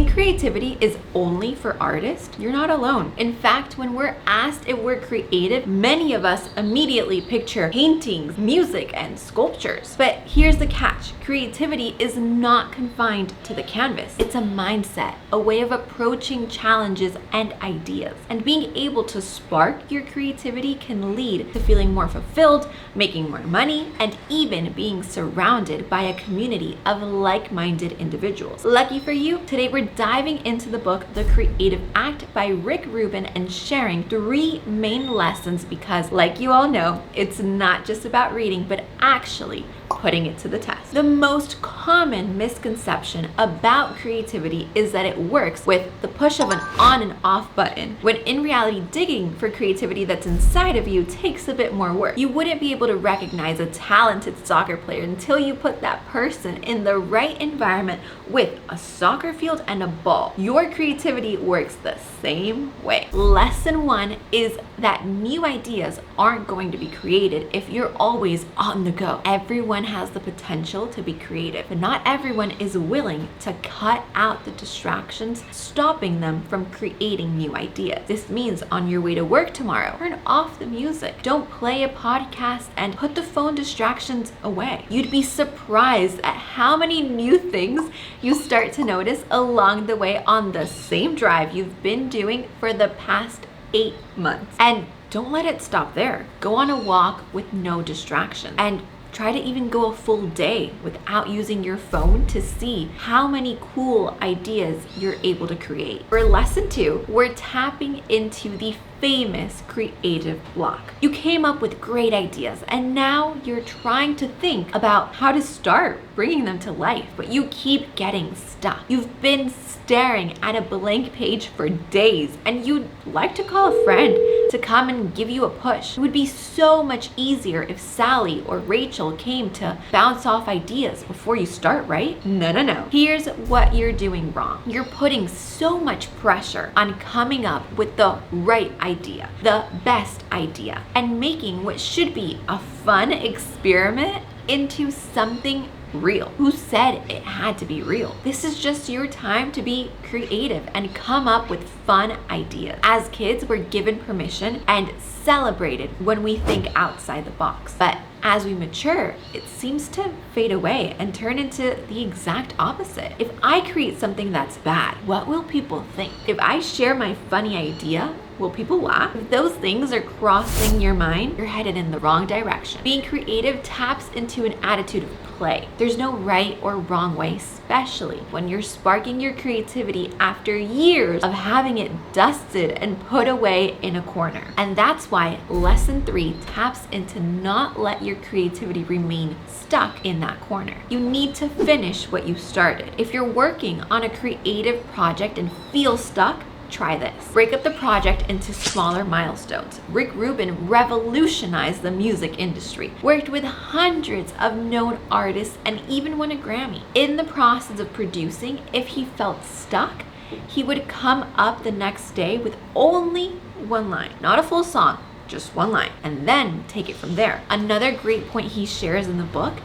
think creativity is only for artists? You're not alone. In fact, when we're asked if we're creative, many of us immediately picture paintings, music, and sculptures. But here's the catch. Creativity is not confined to the canvas. It's a mindset, a way of approaching challenges and ideas. And being able to spark your creativity can lead to feeling more fulfilled, making more money, and even being surrounded by a community of like-minded individuals. Lucky for you, today we're diving into the book The Creative Act by Rubin and sharing 3 main lessons because, like you all know, it's not just about reading, but actually putting it to the test. The most common misconception about creativity is that it works with the push of an on and off button, when in reality, digging for creativity that's inside of you takes a bit more work. You wouldn't be able to recognize a talented soccer player until you put that person in the right environment with a soccer field and a ball. Your creativity works the same way. Lesson 1 is that new ideas aren't going to be created if you're always on the go. Everyone has the potential to be creative, but not everyone is willing to cut out the distractions stopping them from creating new ideas. This means on your way to work tomorrow, turn off the music. Don't play a podcast and put the phone distractions away. You'd be surprised at how many new things you start to notice along the way on the same drive you've been doing for the past 8 months. And don't let it stop there. Go on a walk with no distraction and try to even go a full day without using your phone to see how many cool ideas you're able to create. For lesson 2, we're tapping into the famous creative block. You came up with great ideas and now you're trying to think about how to start bringing them to life, but you keep getting stuck. You've been staring at a blank page for days and you'd like to call a friend to come and give you a push. It would be so much easier if Sally or Rachel came to bounce off ideas before you start, right? No. Here's what you're doing wrong. You're putting so much pressure on coming up with the right idea, the best idea, and making what should be a fun experiment into something real. Who said it had to be real? This is just your time to be creative and come up with fun ideas. As kids, we're given permission and celebrated when we think outside the box. But as we mature, it seems to fade away and turn into the exact opposite. If I create something that's bad, what will people think? If I share my funny idea, will people laugh? If those things are crossing your mind, you're headed in the wrong direction. Being creative taps into an attitude of play. There's no right or wrong way, especially when you're sparking your creativity after years of having it dusted and put away in a corner. And that's why lesson 3 taps into not let your creativity remain stuck in that corner. You need to finish what you started. If you're working on a creative project and feel stuck, try this. Break up the project into smaller milestones. Rubin revolutionized the music industry, worked with hundreds of known artists, and even won a Grammy. In the process of producing, if he felt stuck, he would come up the next day with only 1 line, not a full song, just 1 line, and then take it from there. Another great point he shares in the book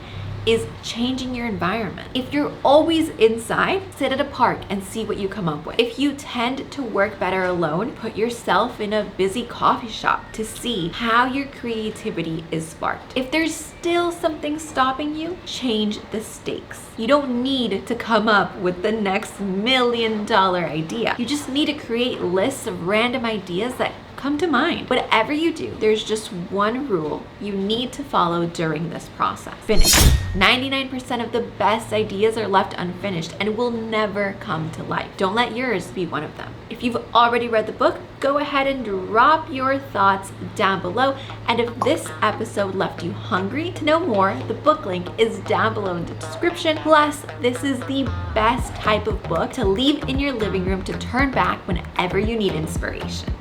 is changing your environment. If you're always inside, sit at a park and see what you come up with. If you tend to work better alone, put yourself in a busy coffee shop to see how your creativity is sparked. If there's still something stopping you, change the stakes. You don't need to come up with the next $1 million idea. You just need to create lists of random ideas that come to mind. Whatever you do, there's just one rule you need to follow during this process. Finish. 99% of the best ideas are left unfinished and will never come to life. Don't let yours be one of them. If you've already read the book, go ahead and drop your thoughts down below. And if this episode left you hungry to know more, the book link is down below in the description. Plus, this is the best type of book to leave in your living room to turn back whenever you need inspiration.